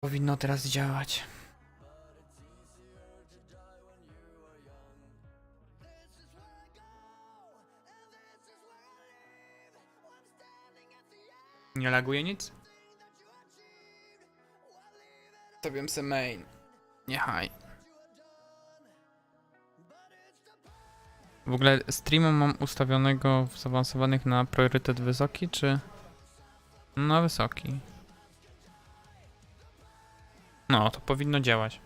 Powinno teraz działać. Nie laguje nic? Stawiam se main. Niechaj. W ogóle streama mam ustawionego w zaawansowanych na priorytet wysoki, czy na wysoki? No, to powinno działać.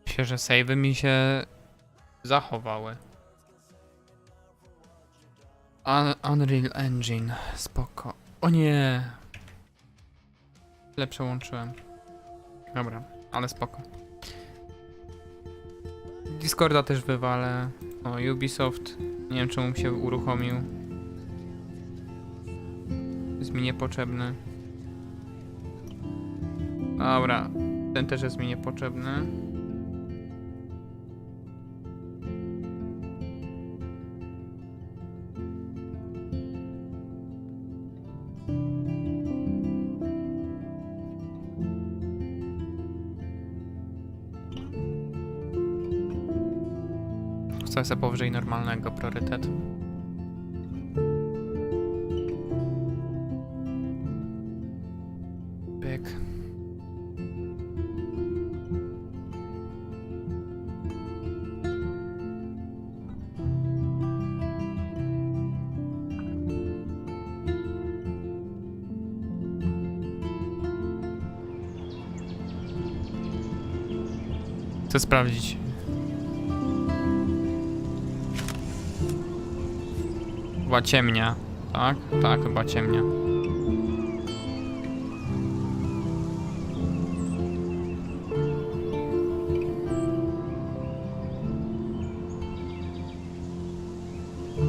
Myślę, że save'y mi się zachowały. Unreal Engine, spoko. O nie! Źle przełączyłem. Dobra, ale spoko. Discorda też wywalę. O, Ubisoft. Nie wiem, czemu się uruchomił. Jest mi niepotrzebny. Dobra, ten też jest mi niepotrzebny. Chcę sobie powyżej normalnego priorytetu. Pyk. Chcę sprawdzić. Chyba ciemnia, tak? Tak, chyba ciemnia.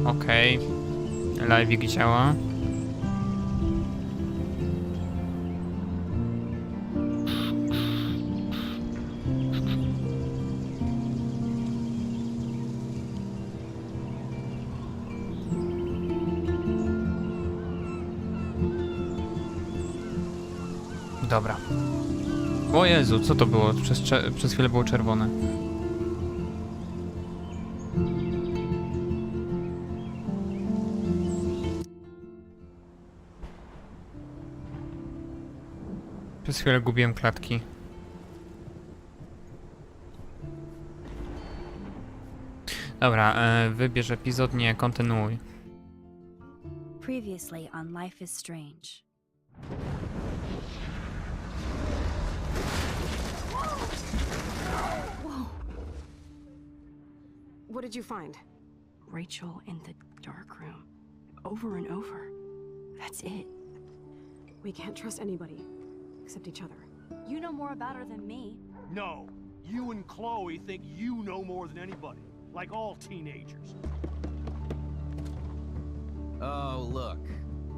Okej. Live'ik działa. Dobra. O Jezu, co to było? Przez chwilę było czerwone. Przez chwilę gubiłem klatki. Dobra, wybierz epizod, nie, kontynuuj. Previously on Life is Strange. Whoa. What did you find? Rachel in the dark room. Over and over. That's it. We can't trust anybody except each other. You know more about her than me. No, you and Chloe think you know more than anybody, like all teenagers. Oh, look.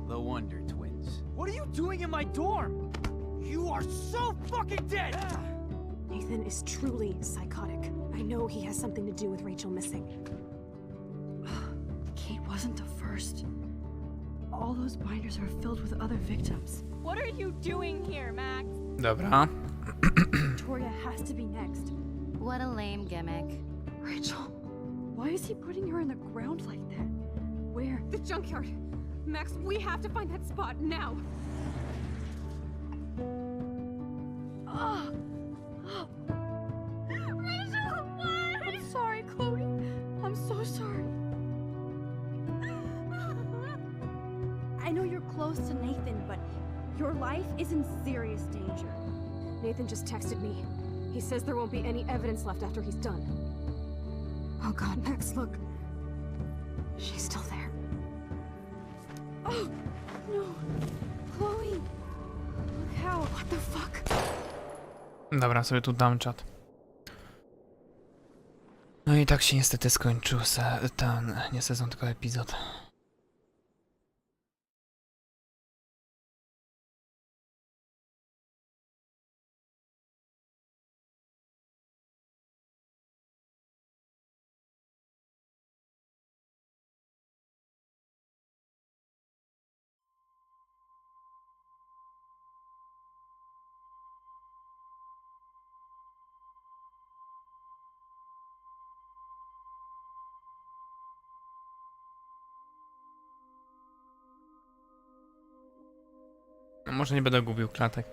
The Wonder Twins. What are you doing in my dorm? You are so fucking dead! Nathan is truly psychotic. I know he has something to do with Rachel missing. Kate wasn't the first. All those binders are filled with other victims. What are you doing here, Max? Dobra. Victoria has to be next. What a lame gimmick. Rachel, why is he putting her in the ground like that? Where? The junkyard! Max, we have to find that spot now! Oh. Rachel, what? I'm sorry, Chloe. I'm so sorry. I know you're close to Nathan, but your life is in serious danger. Nathan just texted me. He says there won't be any evidence left after he's done. Oh god, Max, look. She's still there. Oh, no. Chloe. Look how. What the fuck? Dobra, sobie tu dam czat. i tak się niestety skończył ten, nie sezon, tylko epizod. No może nie będę gubił klatek.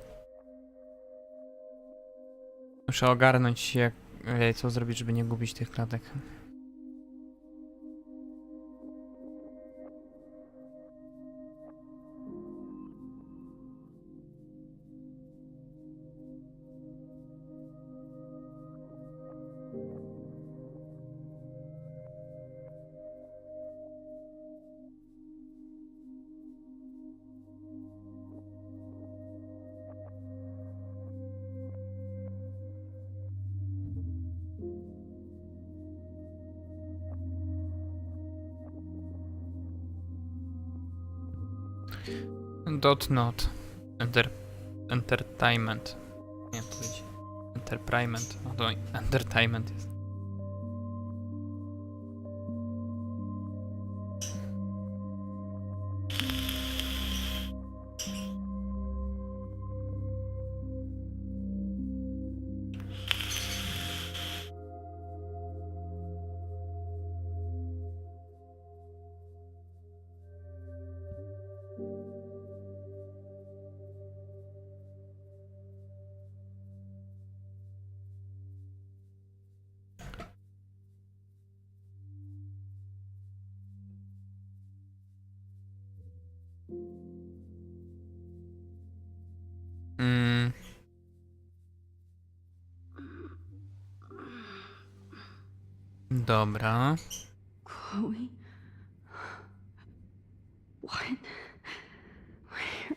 Muszę ogarnąć się, co zrobić, żeby nie gubić tych klatek. Dot not. Entertainment. Nie, to będzie entertainment. No to entertainment jest. Dobra. Chloe? What? Where?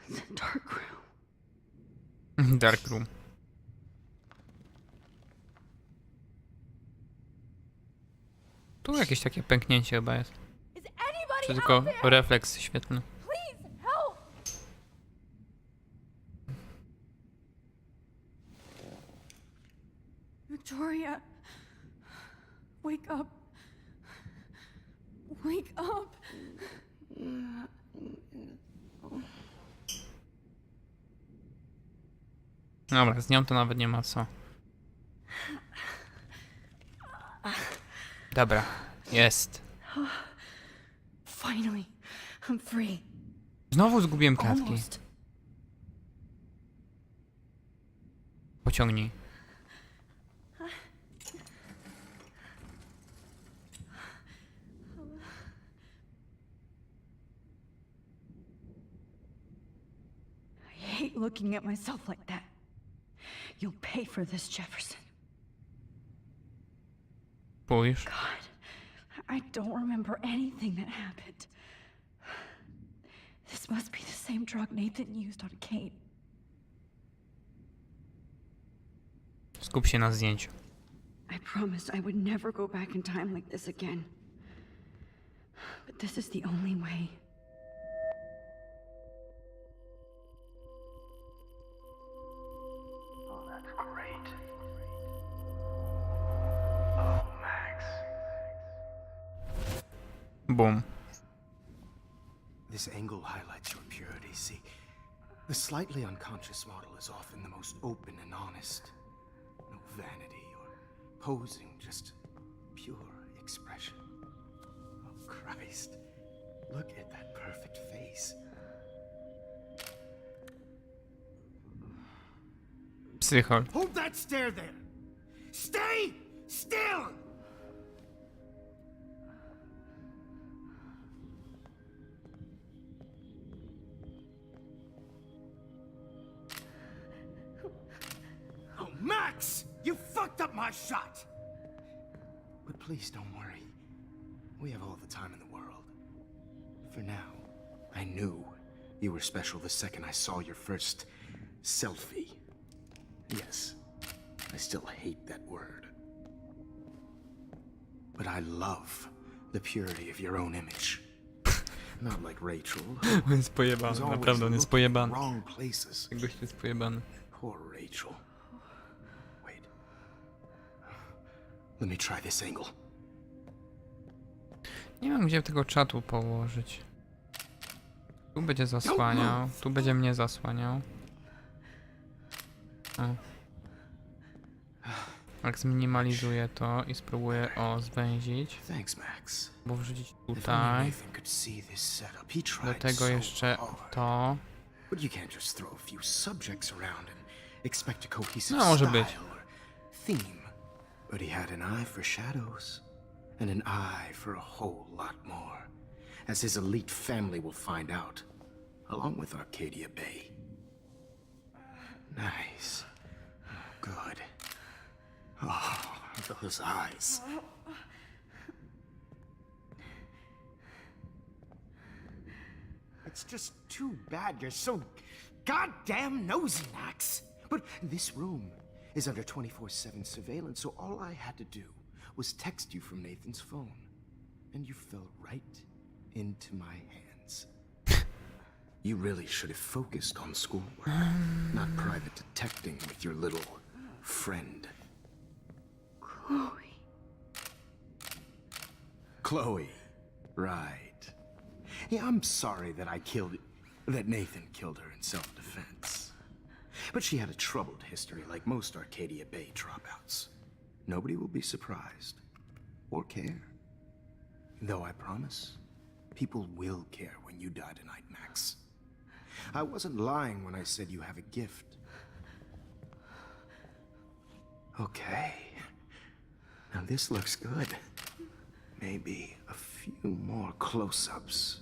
It's a dark room. Dark room. Tu jakieś takie pęknięcie chyba jest. Is anybody Czy tylko out there? refleks świetny. Please help! Victoria, wake up. Wake up. Dobra, z nią to nawet nie ma co. Dobra, jest. Finally, I'm free. Znowu zgubiłem klatki. Almost. Pociągnij. I hate looking at myself like that. You'll pay for this, Jefferson. Spójrz. God, I don't remember anything that happened. This must be the same drug Nathan used on Kate. Skup się na zdjęciu. I promised I would never go back in time like this again. But this is the only way. Oh, that's great. Oh, Max. Boom. This angle highlights your purity. See, the slightly unconscious model is often the most open and honest. No vanity or posing, just pure expression. Oh, Christ. Look at that perfect face. Psychol. Hold that stare there! Stay still! Oh, Max! You fucked up my shot! But please don't worry. We have all the time in the world. For now, I knew you were special the second I saw your first selfie. Yes, I still hate that word. But I love the purity of your own image. Not like Rachel. On jest pojebany, naprawdę on jest pojebany. Wrong places. Ten gość jest pojebany. Poor Rachel. Wait. Let me try this angle. Nie wiem, gdzie tego czatu położyć. Tu będzie zasłaniał, tu będzie mnie zasłaniał. O. Jak zminimalizuję to i spróbuję zwęzić, Thanks, Max. bo wrzucić If only tutaj. Nathan could see this setup. He Do tried tego so jeszcze hard. to. But you can't just throw a few subjects around and expect a cohesive No, może style być. or theme. But he had an eye for shadows and an eye for a whole lot more, as his elite family will find out, along with Arcadia Bay. Nice. Good. Oh, those eyes. It's just too bad you're so goddamn nosy, Max. But this room is under 24/7 surveillance, so all I had to do was text you from Nathan's phone. And you fell right into my hands. You really should have focused on schoolwork, not private detecting with your little friend. Chloe. Chloe. Right. Yeah, I'm sorry that Nathan killed her in self-defense. But she had a troubled history like most Arcadia Bay dropouts. Nobody will be surprised. Or care. Though I promise, people will care when you die tonight, Max. I wasn't lying when I said you have a gift. Okay. Now this looks good. Maybe a few more close-ups.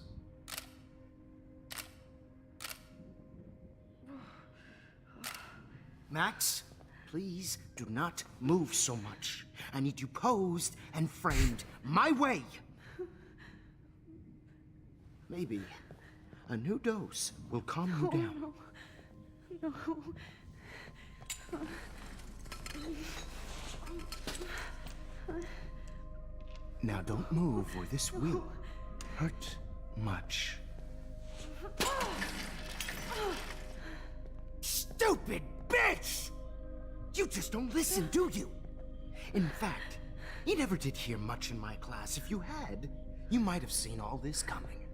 Max, please do not move so much. I need you posed and framed my way. Maybe a new dose will calm you down. No. Now don't move or this will hurt much. Stupid bitch! You just don't listen, do you? In fact, you never did hear much in my class. If you had, you might have seen all this coming.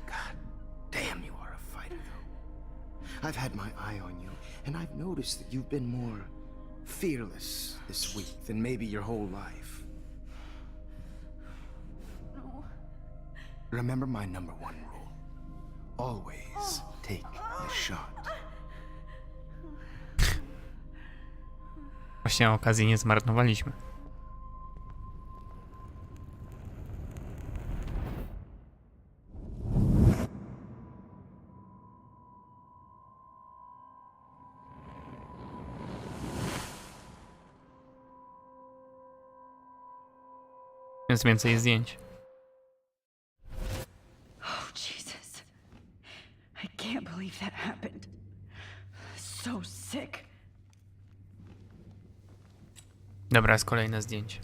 God damn, you are a fighter, though. I've had my eye on you, and I've noticed that you've been more fearless this week than maybe your whole life. No. Remember my #1 rule. Always take the shot. Właśnie okazji nie zmarnowaliśmy. Jest więcej zdjęć. Oh, Jesus. I can't believe that happened. So sick. Dobra, jest kolejne zdjęcie.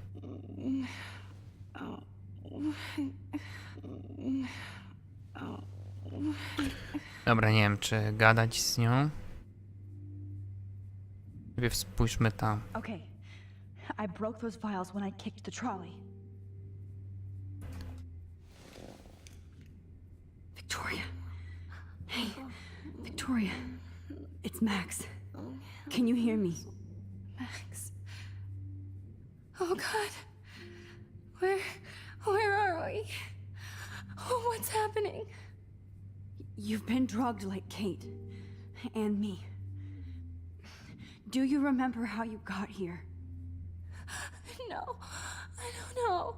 Dobra, nie wiem, czy gadać z nią. Najpierw spójrzmy tam. Okay. I broke those files when I kicked the trolley. Victoria. Hey, Victoria. It's Max. Can you hear me? Max. Oh God. Where are we? Oh, what's happening? You've been drugged like Kate. And me. Do you remember how you got here? No, I don't know.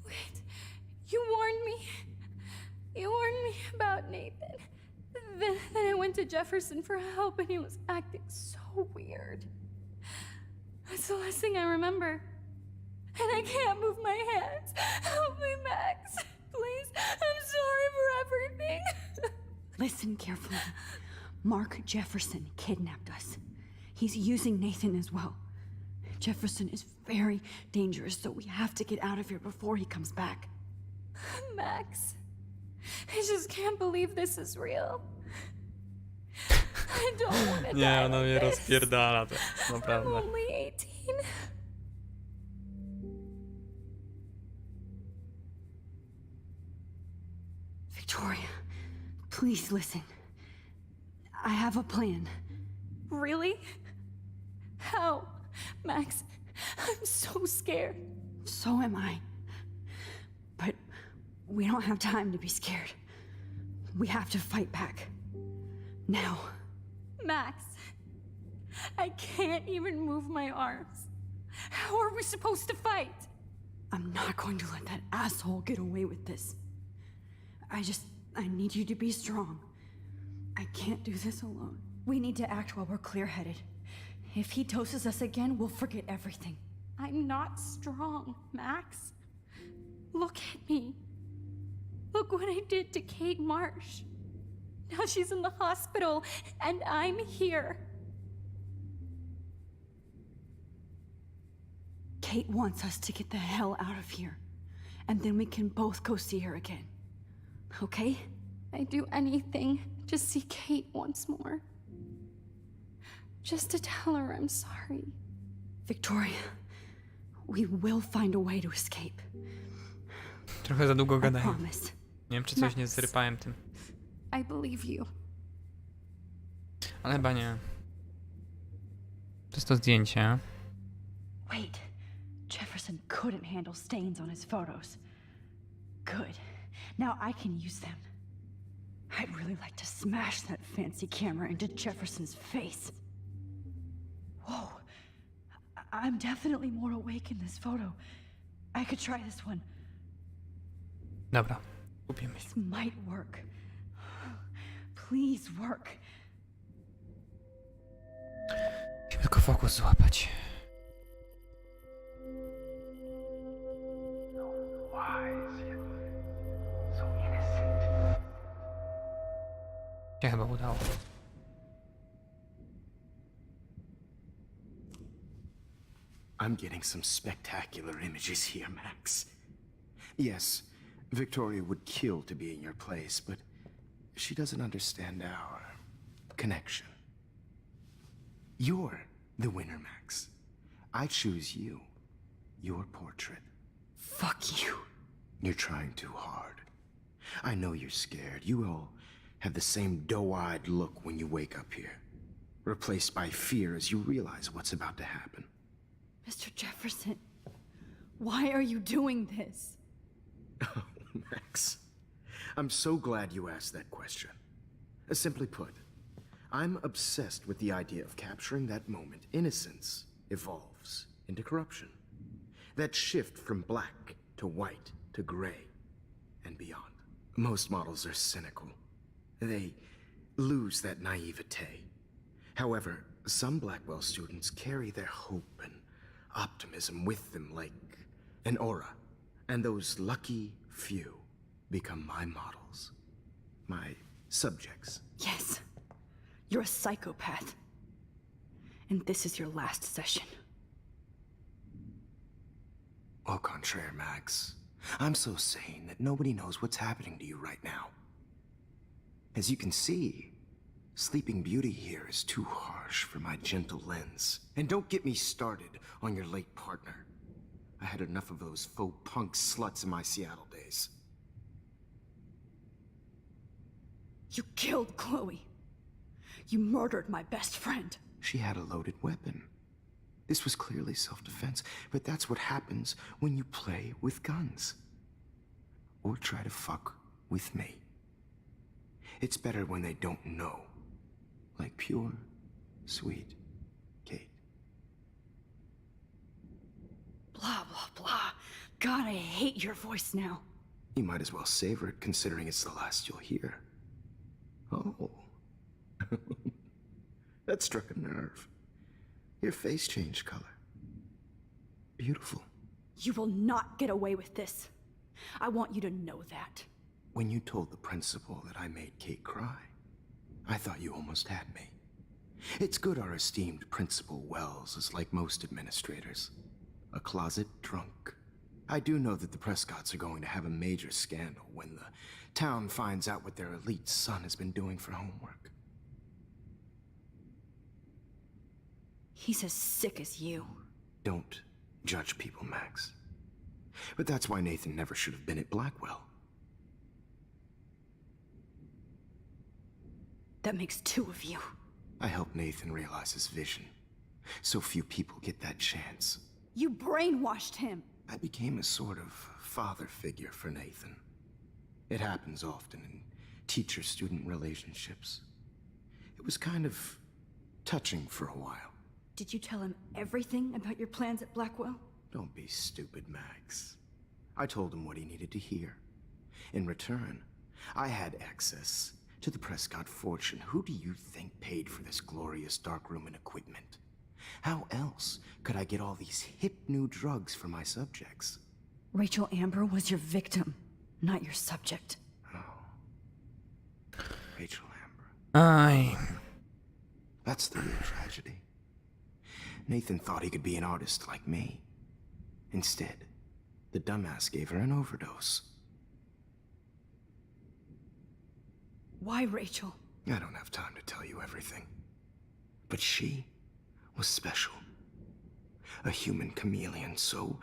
Wait, you warned me. You warned me about Nathan. Then I went to Jefferson for help and he was acting so weird. That's the last thing I remember. And I can't move my hands. Help me, Max. Please, I'm sorry for everything. Listen carefully. Mark Jefferson kidnapped us. He's using Nathan as well. Jefferson is very dangerous, so we have to get out of here before he comes back. Max, I just can't believe this is real. I don't want to die Nie, ona like mnie this. rozpierdala to, I'm naprawdę. only 18. Victoria, please listen. I have a plan. Really? How? Max, I'm so scared. So am I. But we don't have time to be scared. We have to fight back. Now. Max, I can't even move my arms. How are we supposed to fight? I'm not going to let that asshole get away with this. I need you to be strong. I can't do this alone. We need to act while we're clear-headed. If he doses us again, we'll forget everything. I'm not strong, Max. Look at me. Look what I did to Kate Marsh. Now she's in the hospital, and I'm here. Kate wants us to get the hell out of here. And then we can both go see her again. Okay? I'd do anything to see Kate once more. Just to tell her I'm sorry. Victoria, we will find a way to escape. Trochę za długo I gadaję. promise. Nie wiem, czy coś nie zrypałem tym. I believe you. Ale chyba nie. To jest to zdjęcie. Wait. Jefferson couldn't handle stains on his photos. Good. Now I can use them. I'd really like to smash that fancy camera into Jefferson's face. Whoa. I'm definitely more awake in this photo. I could try this one. Dobra, kupimy się. This might work. Please work. Musimy tylko fokus złapać. Się chyba udało. I'm getting some spectacular images here, Max. Yes, Victoria would kill to be in your place, but she doesn't understand our connection. You're the winner, Max. I choose you. Your portrait. Fuck you. You're trying too hard. I know you're scared. You all have the same doe-eyed look when you wake up here, replaced by fear as you realize what's about to happen. Mr. Jefferson, why are you doing this? Oh, Max. I'm so glad you asked that question. Simply put, I'm obsessed with the idea of capturing that moment innocence evolves into corruption. That shift from black to white to gray and beyond. Most models are cynical. They lose that naivete. However, some Blackwell students carry their hope and optimism with them like an aura. And those lucky few become my models. My subjects. Yes, you're a psychopath. And this is your last session. Au contraire, Max. I'm so sane that nobody knows what's happening to you right now. As you can see, Sleeping Beauty here is too harsh for my gentle lens. And don't get me started on your late partner. I had enough of those faux punk sluts in my Seattle days. You killed Chloe. You murdered my best friend. She had a loaded weapon. This was clearly self-defense, but that's what happens when you play with guns. Or try to fuck with me. It's better when they don't know. Like pure, sweet Kate. Blah, blah, blah. God, I hate your voice now. You might as well savor it, considering it's the last you'll hear. Oh. That struck a nerve. Your face changed color. Beautiful. You will not get away with this. I want you to know that. When you told the principal that I made Kate cry, I thought you almost had me. It's good our esteemed Principal Wells is like most administrators. A closet drunk. I do know that the Prescotts are going to have a major scandal when the town finds out what their elite son has been doing for homework. He's as sick as you. Don't judge people, Max. But that's why Nathan never should have been at Blackwell. That makes two of you. I helped Nathan realize his vision. So few people get that chance. You brainwashed him. I became a sort of father figure for Nathan. It happens often in teacher-student relationships. It was kind of touching for a while. Did you tell him everything about your plans at Blackwell? Don't be stupid, Max. I told him what he needed to hear. In return, I had access to the Prescott fortune. Who do you think paid for this glorious darkroom and equipment? How else could I get all these hip new drugs for my subjects? Rachel Amber was your victim, not your subject. Oh. Rachel Amber. Aj. That's the real tragedy. Nathan thought he could be an artist like me. Instead, the dumbass gave her an overdose. Why, Rachel? I don't have time to tell you everything. But she was special. A human chameleon, so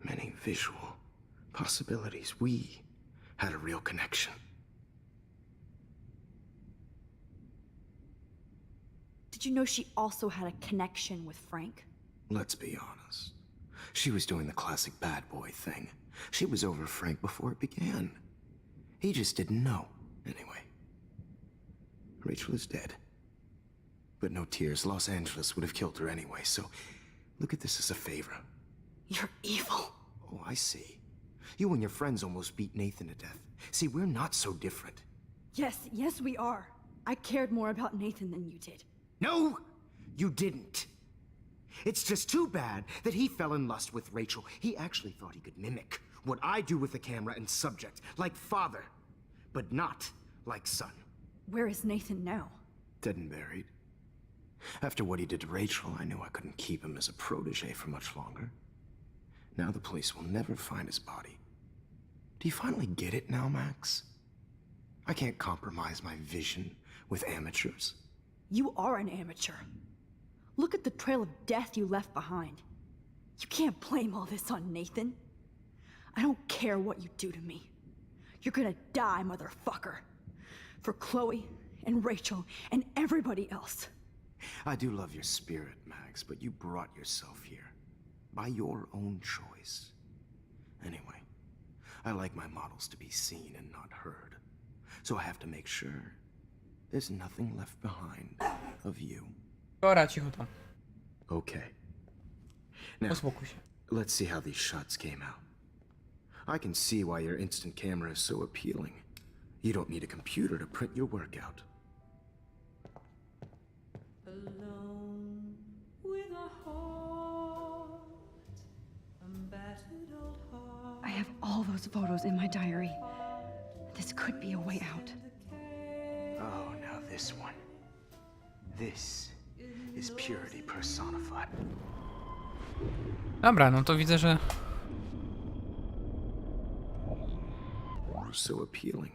many visual possibilities. We had a real connection. Did you know she also had a connection with Frank? Let's be honest. She was doing the classic bad boy thing. She was over Frank before it began. He just didn't know. Anyway, Rachel is dead. But no tears. Los Angeles would have killed her anyway, so look at this as a favor. You're evil. Oh, I see. You and your friends almost beat Nathan to death. See, we're not so different. Yes, we are. I cared more about Nathan than you did. No, you didn't. It's just too bad that he fell in lust with Rachel. He actually thought he could mimic what I do with the camera and subject, like father, but not like son. Where is Nathan now? Dead and buried. After what he did to Rachel, I knew I couldn't keep him as a protege for much longer. Now the police will never find his body. Do you finally get it now, Max? I can't compromise my vision with amateurs. You are an amateur. Look at the trail of death you left behind. You can't blame all this on Nathan. I don't care what you do to me. You're gonna die, motherfucker. For Chloe and Rachel and everybody else. I do love your spirit, Max, but you brought yourself here. By your own choice. Anyway, I like my models to be seen and not heard. So I have to make sure there's nothing left behind of you. Dobra, cicho tam. Okay. Now, Uspokój się. let's see how these shots came out. I can see why your instant camera is so appealing. You don't need a computer to print your work out. Alone with a heart, a battered old heart. I have all those photos in my diary. This could be a way out. Oh, now this one. This is purity personified. Dobra, no to widzę, że... So appealing.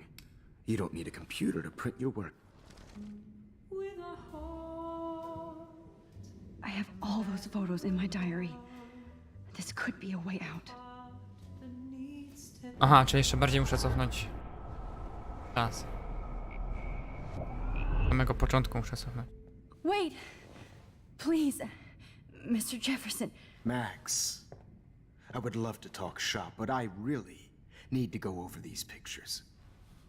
You don't need a computer to print your work. With a heart. I have all those photos in my diary. This could be a way out. Aha, czyli jeszcze bardziej muszę cofnąć czas. Do samego początku muszę cofnąć. Wait! Please, Mr. Jefferson. Max, I would love to talk shop, but I really need to go over these pictures.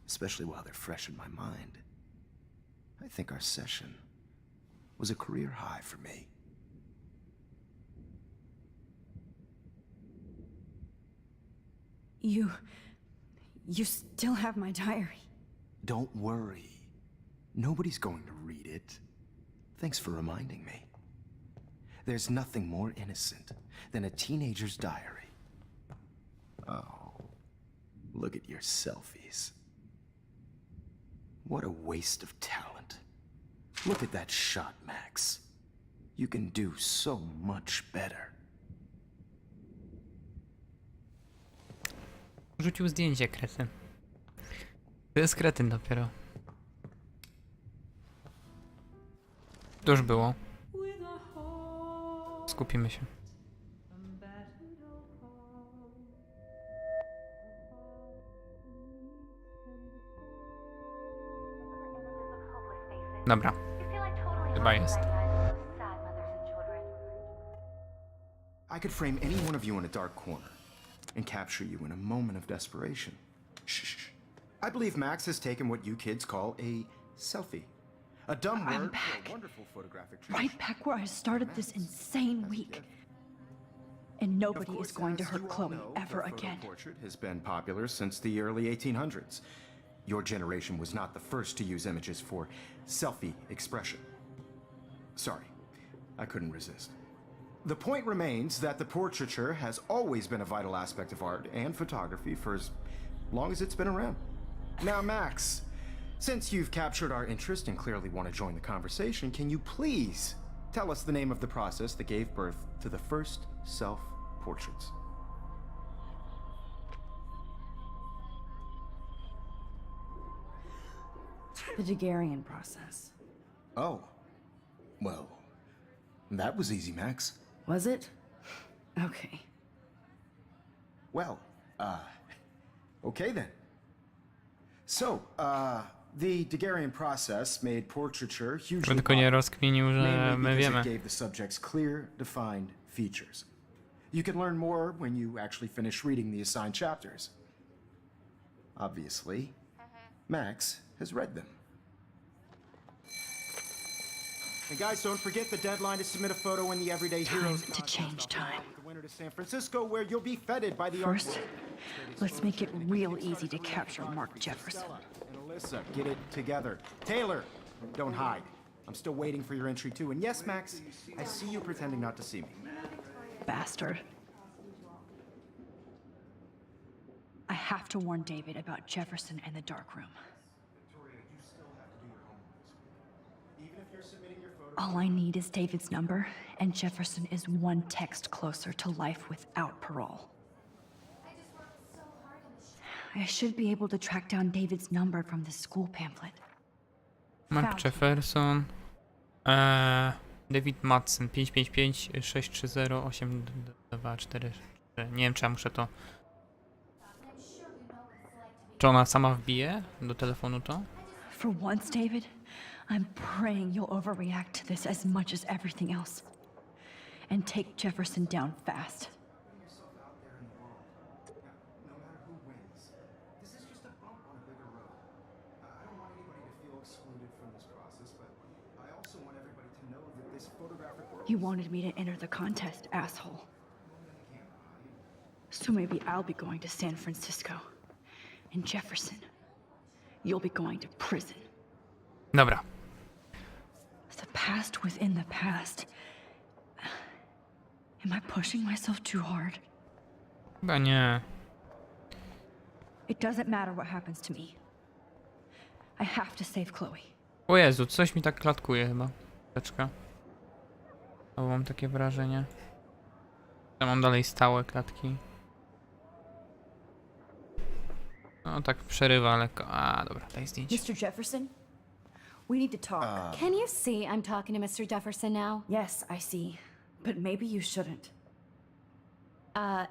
Especially while they're fresh in my mind. I think our session was a career high for me. You still have my diary. Don't worry. Nobody's going to read it. Thanks for reminding me. There's nothing more innocent than a teenager's diary. Oh, look at your selfies. What a waste of talent. Look at that shot, Max. You can do so much better. Rzucił zdjęcie, kretyn. To jest kretyn dopiero. To już było. with a heart, Skupimy się. a battered old heart. Dobra. Chyba jest. I could frame any one of you in a dark corner and capture you in a moment of desperation. Shh. I believe Max has taken what you kids call a selfie. A dumb I'm word for back. a wonderful photographic treat. Right back where I started this insane week. And Of nobody course, is going to as hurt you all Chloe know, ever the photo again. portrait has been popular since the early 1800s. Your generation was not the first to use images for selfie expression. Sorry, I couldn't resist. The point remains that the portraiture has always been a vital aspect of art and photography for as long as it's been around. Now, Max, since you've captured our interest and clearly want to join the conversation, can you please tell us the name of the process that gave birth to the first self-portraits? The Daguerrean process. Oh, well, that was easy, Max. Was it? Okay. Well, okay then. So, the Daguerrean process made portraiture hugely Żeby tylko nie popular, rozkminił, że mainly my because wiemy. it gave the subjects clear, defined features. You can learn more when you actually finish reading the assigned chapters. Obviously, Max has read them. And guys, don't forget the deadline to submit a photo in the Everyday Heroes to change time. The winner to San Francisco, where you'll be feted by the art First, world. let's make it real easy to capture Mark Jefferson. And Alyssa, get it together. Taylor, don't hide. I'm still waiting for your entry too. And yes, Max, I see you pretending not to see me. Bastard. I have to warn David about Jefferson and the dark room. All I need is David's number, and Jefferson is one text closer to life without parole. I should be able to track down David's number from the school pamphlet. Mark Jefferson. David Madsen 555 630 824. Nie wiem, czy ja muszę to. Czy ona sama wbije do telefonu to? For once, David, I'm praying you'll overreact to this as much as everything else. And take Jefferson down fast. No matter who wins, this is just a bump on a bigger road. I don't want anybody to feel excluded from this process, but I also want everybody to know that this photographic world. You wanted me to enter the contest, asshole. So maybe I'll be going to San Francisco. And Jefferson, you'll be going to prison. Dobra. The past within the past. Am I pushing myself too hard? Chyba nie. It doesn't matter what happens to me. I have to save Chloe. O Jezu, coś mi tak klatkuje chyba. Teczka. Albo mam takie wrażenie. Ja mam dalej stałe klatki. No tak przerywa lekko. A, dobra, daj zdjęcie. Mr. Jefferson, we need to talk. Can you see I'm talking to Mr. Jefferson now? Yes, I see. But maybe you shouldn't.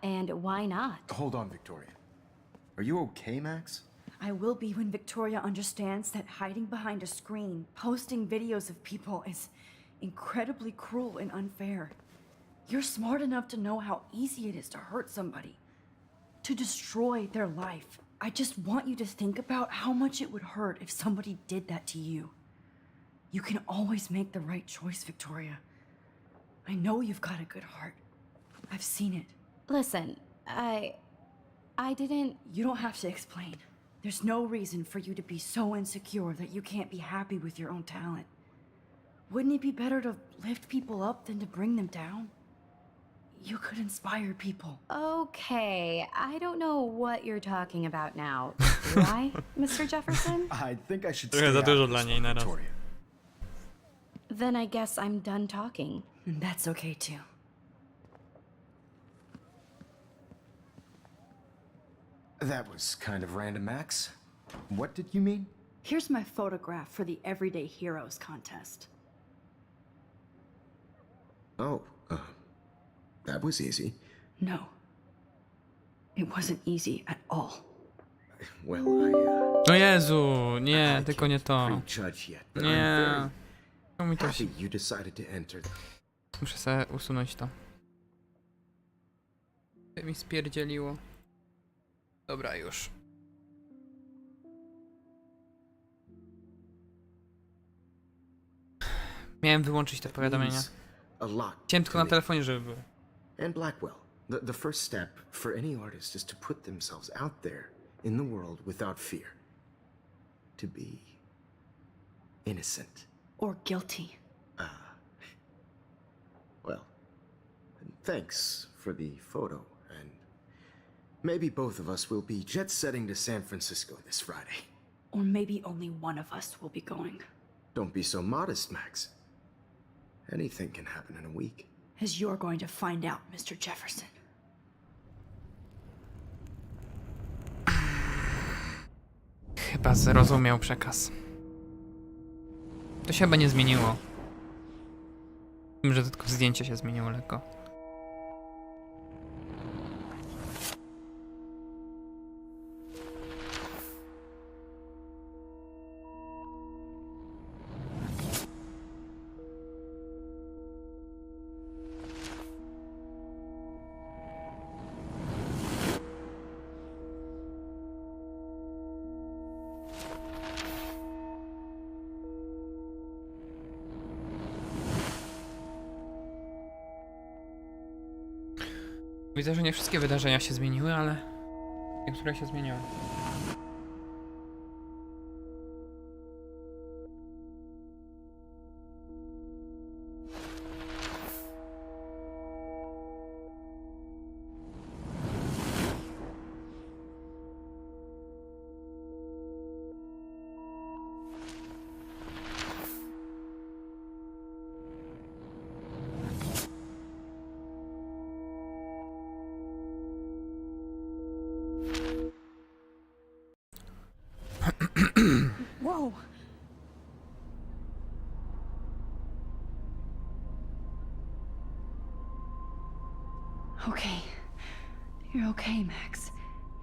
And why not? Hold on, Victoria. Are you okay, Max? I will be when Victoria understands that hiding behind a screen, posting videos of people is incredibly cruel and unfair. You're smart enough to know how easy it is to hurt somebody, to destroy their life. I just want you to think about how much it would hurt if somebody did that to you. You can always make the right choice, Victoria. I know you've got a good heart. I've seen it. Listen, I didn't... You don't have to explain. There's no reason for you to be so insecure that you can't be happy with your own talent. Wouldn't it be better to lift people up than to bring them down? You could inspire people. Okay, I don't know what you're talking about now. Do I, Mr. Jefferson? I think I should Trochę stay za out dużo of dla this niej one, naraz. Victoria. Then I guess I'm done talking. And that's okay too. That was kind of random, Max. What did you mean? Here's my photograph for the Everyday Heroes contest. Oh, that was easy. No. It wasn't easy at all. Well, O Jezu, nie, I tylko nie can't to. prejudge yet, but Nie. I'm Czemu mi very to się... happy you decided to enter. Muszę sobie usunąć to. Mi spierdzieliło. Dobra, już. Miałem wyłączyć te powiadomienia. Means a lot Chciałem tylko to na me. telefonie, żeby były. And Blackwell. The first step for any artist is to put themselves out there in the world without fear. To be innocent. Or guilty. Well, thanks for the photo, and maybe both of us will be jet-setting to San Francisco this Friday. Or maybe only one of us will be going. Don't be so modest, Max. Anything can happen in a week. As you're going to find out, Mr. Jefferson. Chyba zrozumiał przekaz. To się chyba nie zmieniło. Tym, że tylko zdjęcie się zmieniło lekko. Widzę, że nie wszystkie wydarzenia się zmieniły, ale niektóre się zmieniły. Whoa! Okay. You're okay, Max.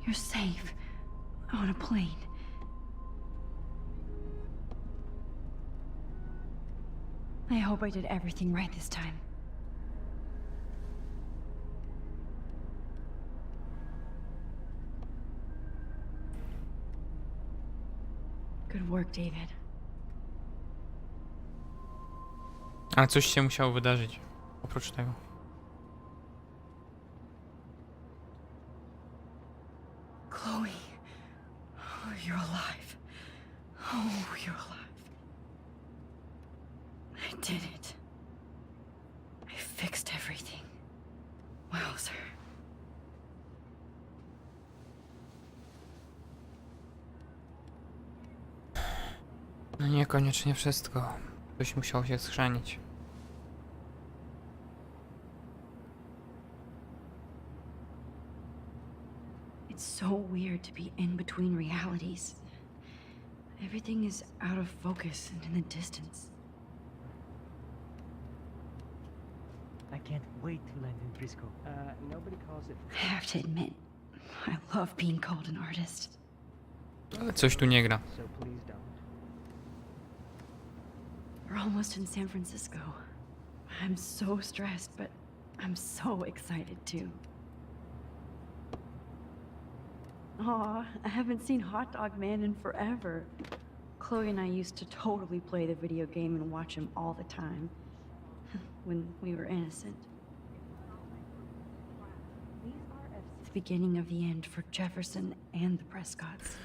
You're safe. On a plane. I hope I did everything right this time. Good work, David. Ale coś się musiało wydarzyć. Oprócz tego. Chloe. Oh, you're alive. Oh, you're alive. I did it. I fixed everything. Wowzer. No niekoniecznie wszystko. Coś musiało się schrzanić. It's so weird to be in between realities. Everything is out of focus and in the distance. I can't wait to land in Frisco. Nobody calls it. I have to admit, I love being called an artist. Ale coś tu nie gra. So please don't. We're almost in San Francisco. I'm so stressed, but I'm so excited too. Aw, I haven't seen Hot Dog Man in forever. Chloe and I used to totally play the video game and watch him all the time. When we were innocent. The beginning of the end for Jefferson and the Prescotts.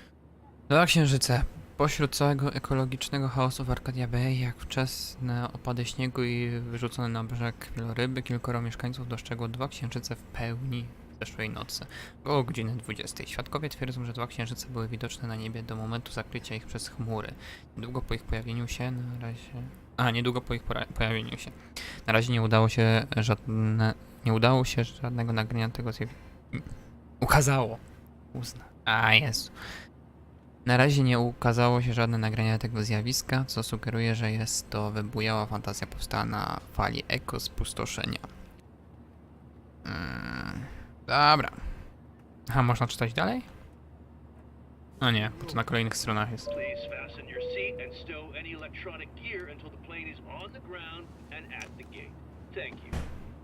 Dwa księżyce. Pośród całego ekologicznego chaosu w Arcadia Bay, jak wczesne opady śniegu i wyrzucone na brzeg wieloryby, kilkoro mieszkańców dostrzegło dwa księżyce w pełni zeszłej nocy. Około godziny 20. Świadkowie twierdzą, że dwa księżyce były widoczne na niebie do momentu zakrycia ich przez chmury. Niedługo po ich pojawieniu się, na razie A, niedługo po ich pojawieniu się. Na razie nie udało się żadnego nagrania tego ukazało. Uzna. A, Jezu. Na razie nie ukazało się żadne nagrania tego zjawiska, co sugeruje, że jest to wybujała fantazja powstała na fali ekospustoszenia. Dobra. Aha, można czytać dalej? No nie, bo to na kolejnych stronach jest. Please fasten your seat and stow any electronic gear until the plane is on the ground and at the gate. Thank you.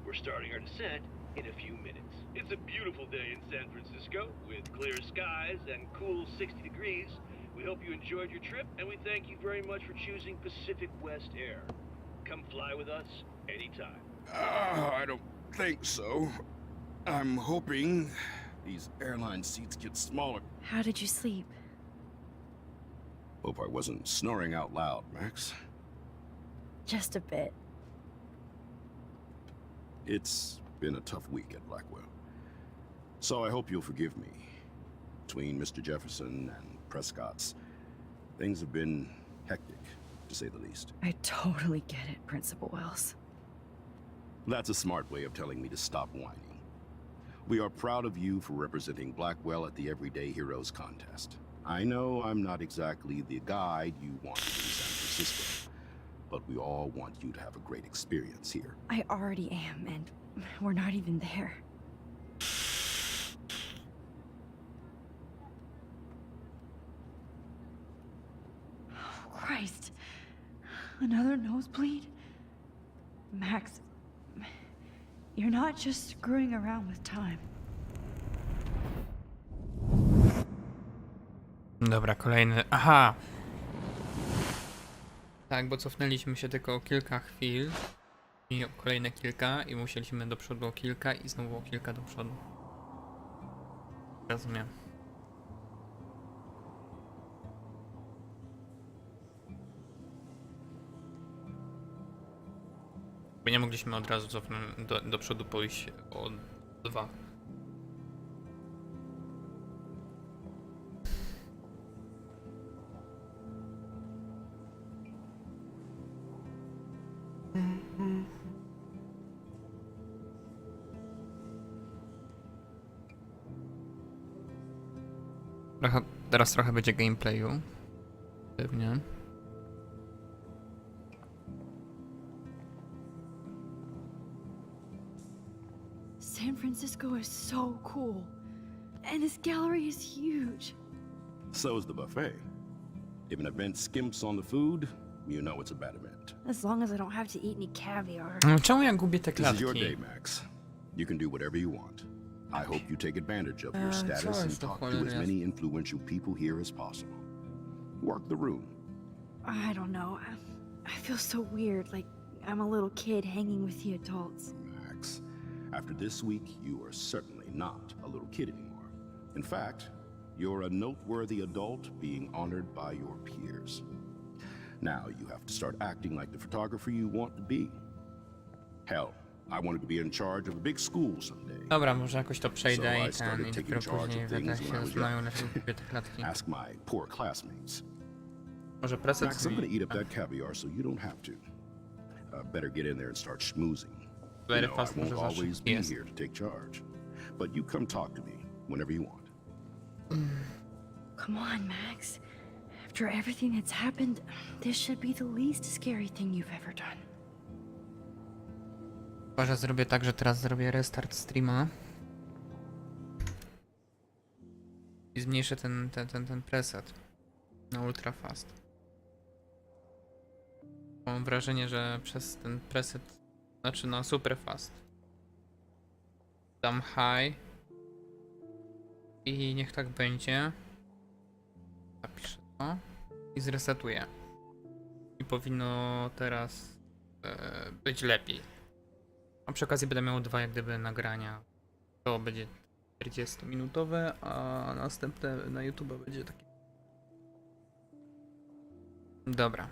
We're starting our descent in a few minutes. It's a beautiful day in San Francisco with clear skies and cool 60 degrees. We hope you enjoyed your trip and we thank you very much for choosing Pacific West Air. Come fly with us anytime. I don't think so. I'm hoping these airline seats get smaller. How did you sleep? Hope I wasn't snoring out loud, Max. Just a bit. It's been a tough week at Blackwell. So I hope you'll forgive me. Between Mr. Jefferson and Prescott's, things have been hectic, to say the least. I totally get it, Principal Wells. That's a smart way of telling me to stop whining. We are proud of you for representing Blackwell at the Everyday Heroes contest. I know I'm not exactly the guide you wanted in San Francisco, but we all want you to have a great experience here. I already am, and we're not even there. Oh, Christ. Another nosebleed? Max, you're not just screwing around with time. Dobra, kolejny. Aha! Tak, bo cofnęliśmy się tylko o kilka chwil. I o kolejne kilka i musieliśmy do przodu o kilka i znowu o kilka do przodu. Rozumiem. Bo nie mogliśmy od razu cofnąć do przodu pójść o 2. Teraz trochę będzie gameplayu. Pewnie. San Francisco is so cool. And this gallery is huge. So is the buffet. If an event skimps on the food, you know it's a bad event. As long as I don't have to eat any caviar. Czemu ja gubię te This is your day, klatki? Max. You can do whatever you want. I hope you take advantage of your co status and jest to talk to cholera as jest? many influential people here as possible. Work the room. I don't know. I feel so weird, like I'm a little kid hanging with the adults. Max, after this week, you are certainly not a little kid anymore. In fact, you're a noteworthy adult being honored by your peers. Now you have to start acting like the photographer you want to be. Hell, I wanted to be in charge of a big school someday. Dobra, może jakoś to So przejdę I i started i taking dopiero charge później of będę things się when I was zastanawiał, young. dlaczego gubię te klatki. Ask my poor classmates. Może preset Max, I'm mi... gonna eat up that caviar so you don't have to. Better get in there and start schmoozing. Very I fast won't może zacznie. always be Jest. here to take charge. But you come talk to me whenever you want. Come on, Max. After everything that's happened, this should be the least scary thing you've ever done. Chyba, że zrobię tak, że teraz zrobię restart streama. I zmniejszę ten preset na ultra fast. Mam wrażenie, że przez ten preset, znaczy na super fast, dam high i niech tak będzie. Zapiszę to i zresetuję. I powinno teraz być lepiej. A przy okazji będę miał 2 jak gdyby nagrania. To będzie 40-minutowe, a następne na YouTube będzie takie. Dobra.